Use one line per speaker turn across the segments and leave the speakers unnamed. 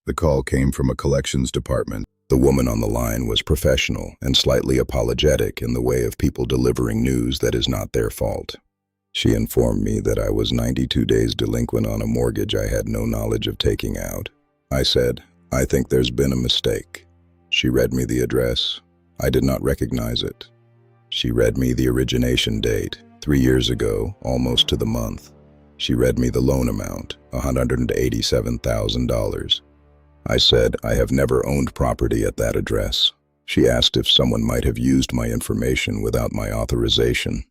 The call came from a collections department. The woman on the line was professional and slightly apologetic in the way of people delivering news that is not their fault. She informed me that I was 92 days delinquent on a mortgage I had no knowledge of taking out. I said, "I think there's been a mistake." She read me the address. I did not recognize it. She read me the origination date, 3 years ago, almost to the month. She read me the loan amount, $187,000. I said, "I have never owned property at that address." She asked if someone might have used my information without my authorization.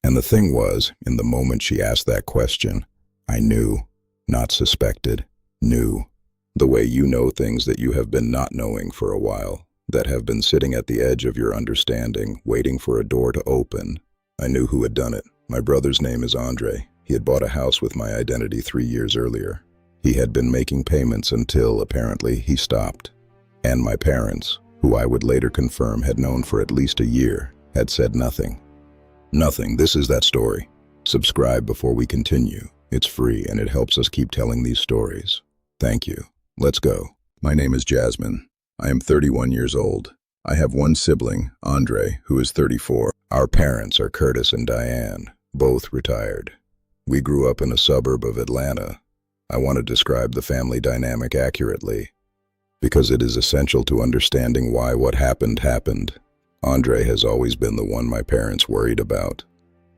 And the thing was, in the moment she asked that question, I knew, not suspected, knew. The way you know things that you have been not knowing for a while, that have been sitting at the edge of your understanding, waiting for a door to open. I knew who had done it. My brother's name is Andre. He had bought a house with my identity 3 years earlier. He had been making payments until, apparently, he stopped. And my parents, who I would later confirm had known for at least a year, had said nothing. Nothing. This is that story. Subscribe before we continue. It's free and it helps us keep telling these stories. Thank you. Let's go. My name is Jasmine. I am 31 years old. I have one sibling, Andre, who is 34. Our parents are Curtis and Diane, both retired. We grew up in a suburb of Atlanta. I want to describe the family dynamic accurately, because it is essential to understanding why what happened happened. Andre has always been the one my parents worried about.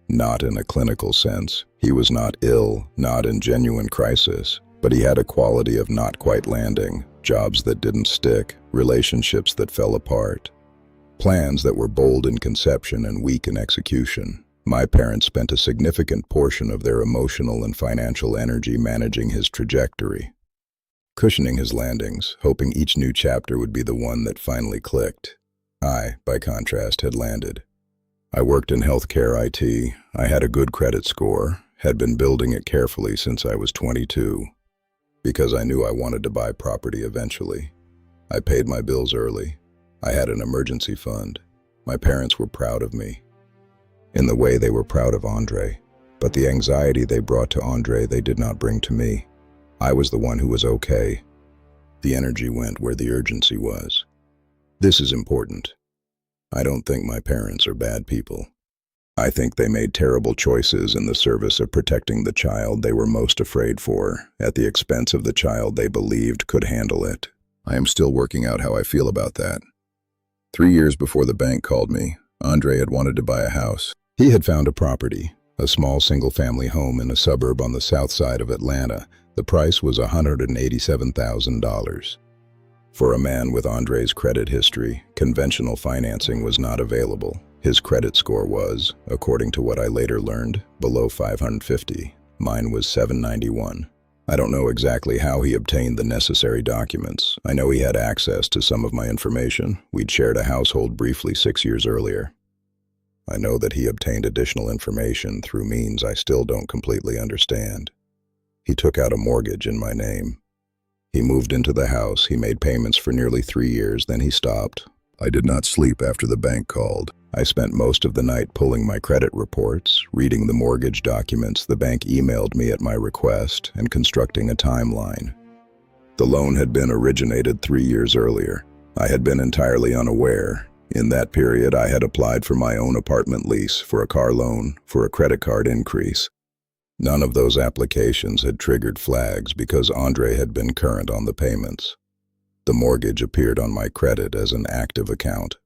Not in a clinical sense. He was not ill, not in genuine crisis, but he had a quality of not quite landing, jobs that didn't stick, relationships that fell apart, plans that were bold in conception and weak in execution. My parents spent a significant portion of their emotional and financial energy managing his trajectory, cushioning his landings, hoping each new chapter would be the one that finally clicked. I, by contrast, had landed. I worked in healthcare IT. I had a good credit score, had been building it carefully since I was 22, because I knew I wanted to buy property eventually. I paid my bills early. I had an emergency fund. My parents were proud of me, in the way they were proud of Andre, but the anxiety they brought to Andre they did not bring to me. I was the one who was okay. The energy went where the urgency was. This is important. I don't think my parents are bad people. I think they made terrible choices in the service of protecting the child they were most afraid for, at the expense of the child they believed could handle it. I am still working out how I feel about that. 3 years before the bank called me, Andre had wanted to buy a house. He had found a property, a small single-family home in a suburb on the south side of Atlanta. The price was $187,000. For a man with Andre's credit history, conventional financing was not available. His credit score was, according to what I later learned, below 550. Mine was 791. I don't know exactly how he obtained the necessary documents. I know he had access to some of my information. We'd shared a household briefly 6 years earlier. I know that he obtained additional information through means I still don't completely understand. He took out a mortgage in my name. He moved into the house. He made payments for nearly 3 years, then he stopped. I did not sleep after the bank called. I spent most of the night pulling my credit reports, reading the mortgage documents the bank emailed me at my request, and constructing a timeline. The loan had been originated 3 years earlier. I had been entirely unaware. In that period, I had applied for my own apartment lease, for a car loan, for a credit card increase. None of those applications had triggered flags because Andre had been current on the payments. The mortgage appeared on my credit as an active account.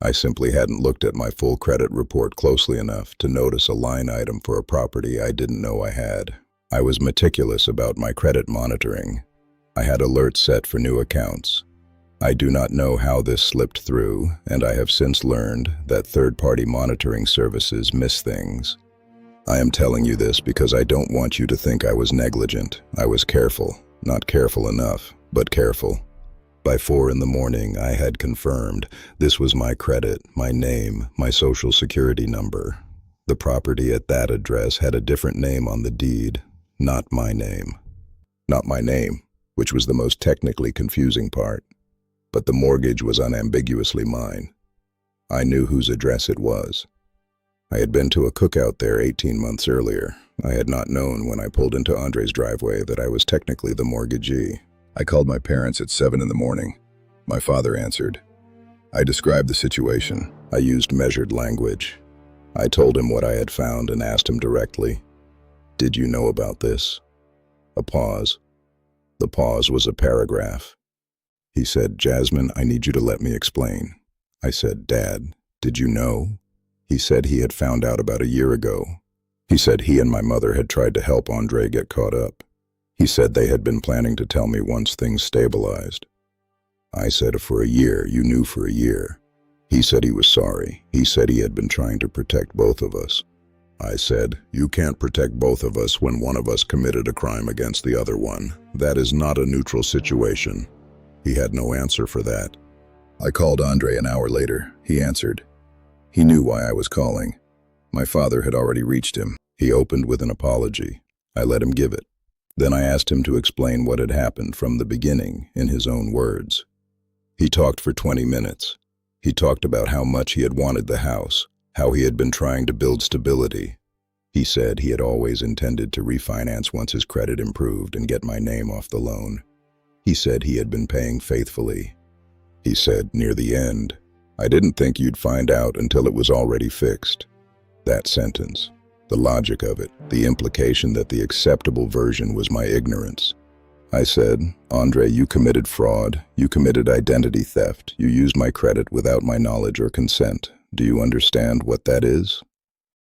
I simply hadn't looked at my full credit report closely enough to notice a line item for a property I didn't know I had. I was meticulous about my credit monitoring. I had alerts set for new accounts. I do not know how this slipped through, and I have since learned that third-party monitoring services miss things. I am telling you this because I don't want you to think I was negligent. I was careful. Not careful enough, but careful. By 4 in the morning, I had confirmed this was my credit, my name, my social security number. The property at that address had a different name on the deed, not my name. Not my name, which was the most technically confusing part. But the mortgage was unambiguously mine. I knew whose address it was. I had been to a cookout there 18 months earlier. I had not known when I pulled into Andre's driveway that I was technically the mortgagee.
I called my parents at 7 in the morning. My father answered. I described the situation.
I used measured language. I told him what I had found and asked him directly, "Did you know about this?" A pause. The pause was a paragraph. He said, "Jasmine, I need you to let me explain." I said, "Dad, did you know?" He said he had found out about a year ago. He said he and my mother had tried to help Andre get caught up. He said they had been planning to tell me once things stabilized. I said, "For a year, you knew for a year." He said he was sorry. He said he had been trying to protect both of us. I said, "You can't protect both of us when one of us committed a crime against the other one. That is not a neutral situation." He had no answer for that.
I called Andre an hour later. He answered. He knew why I was calling. My father had already reached him.
He opened with an apology. I let him give it. Then I asked him to explain what had happened from the beginning in his own words. He talked for 20 minutes. He talked about how much he had wanted the house, how he had been trying to build stability. He said he had always intended to refinance once his credit improved and get my name off the loan. He said he had been paying faithfully. He said, near the end, "I didn't think you'd find out until it was already fixed." That sentence, the logic of it, the implication that the acceptable version was my ignorance. I said, "Andre, you committed fraud, you committed identity theft, you used my credit without my knowledge or consent. Do you understand what that is?"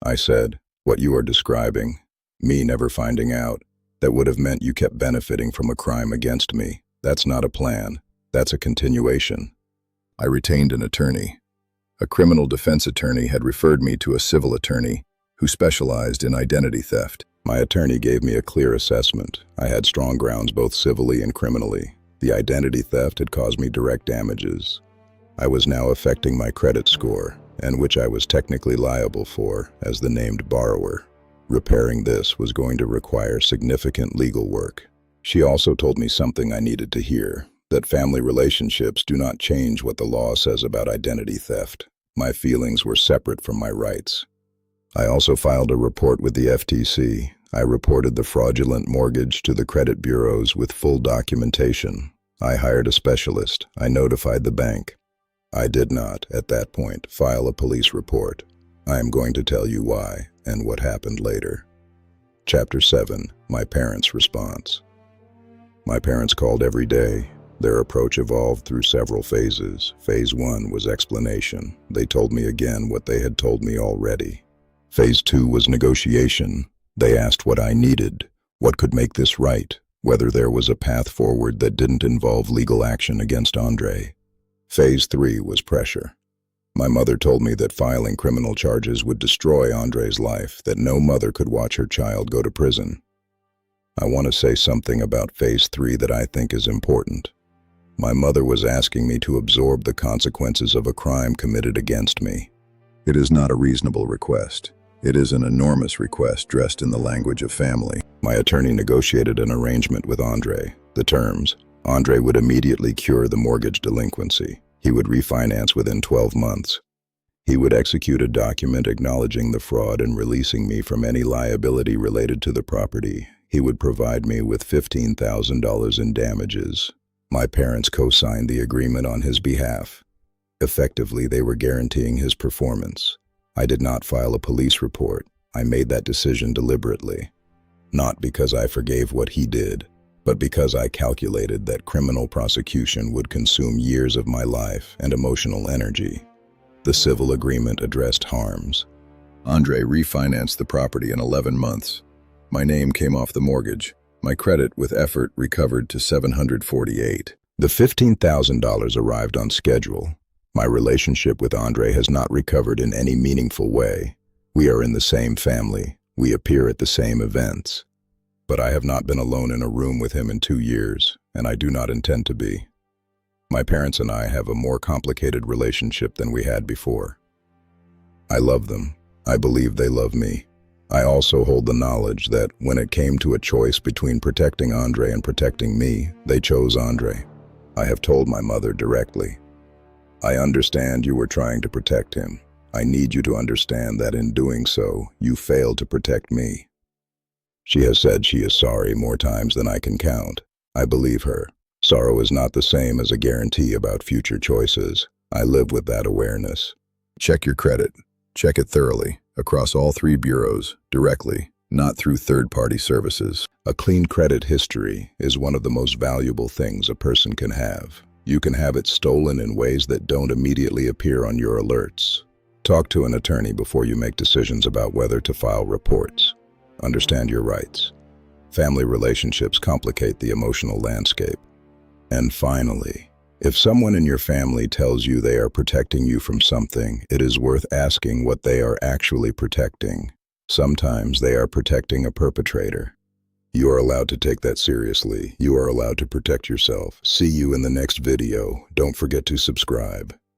I said, "What you are describing, me never finding out, that would have meant you kept benefiting from a crime against me. That's not a plan, that's a continuation." I retained an attorney. A criminal defense attorney had referred me to a civil attorney who specialized in identity theft. My attorney gave me a clear assessment. I had strong grounds both civilly and criminally. The identity theft had caused me direct damages. I was now affecting my credit score, and which I was technically liable for as the named borrower. Repairing this was going to require significant legal work. She also told me something I needed to hear, that family relationships do not change what the law says about identity theft. My feelings were separate from my rights. I also filed a report with the FTC. I reported the fraudulent mortgage to the credit bureaus with full documentation. I hired a specialist. I notified the bank. I did not, at that point, file a police report. I am going to tell you why and what happened later. Chapter 7. My parents' response. My parents called every day. Their approach evolved through several phases. Phase 1 was explanation. They told me again what they had told me already. Phase 2 was negotiation. They asked what I needed, what could make this right, whether there was a path forward that didn't involve legal action against Andre. Phase 3 was pressure. My mother told me that filing criminal charges would destroy Andre's life, that no mother could watch her child go to prison. I want to say something about Phase 3 that I think is important. My mother was asking me to absorb the consequences of a crime committed against me.
It is not a reasonable request. It is an enormous request dressed in the language of family.
My attorney negotiated an arrangement with Andre. The terms: Andre would immediately cure the mortgage delinquency. He would refinance within 12 months. He would execute a document acknowledging the fraud and releasing me from any liability related to the property. He would provide me with $15,000 in damages. My parents co-signed the agreement on his behalf. Effectively, they were guaranteeing his performance. I did not file a police report. I made that decision deliberately. Not because I forgave what he did, but because I calculated that criminal prosecution would consume years of my life and emotional energy. The civil agreement addressed harms.
Andre refinanced the property in 11 months. My name came off the mortgage. My credit, with effort, recovered to $748.
The $15,000 arrived on schedule. My relationship with Andre has not recovered in any meaningful way. We are in the same family. We appear at the same events. But I have not been alone in a room with him in 2 years, and I do not intend to be. My parents and I have a more complicated relationship than we had before. I love them. I believe they love me. I also hold the knowledge that when it came to a choice between protecting Andre and protecting me, they chose Andre. I have told my mother directly. I understand you were trying to protect him. I need you to understand that in doing so, you failed to protect me. She has said she is sorry more times than I can count. I believe her. Sorrow is not the same as a guarantee about future choices. I live with that awareness.
Check your credit. Check it thoroughly, across all 3 bureaus, directly, not through third-party services.
A clean credit history is one of the most valuable things a person can have. You can have it stolen in ways that don't immediately appear on your alerts. Talk to an attorney before you make decisions about whether to file reports. Understand your rights. Family relationships complicate the emotional landscape. And finally, if someone in your family tells you they are protecting you from something, it is worth asking what they are actually protecting. Sometimes they are protecting a perpetrator. You are allowed to take that seriously. You are allowed to protect yourself. See you in the next video. Don't forget to subscribe.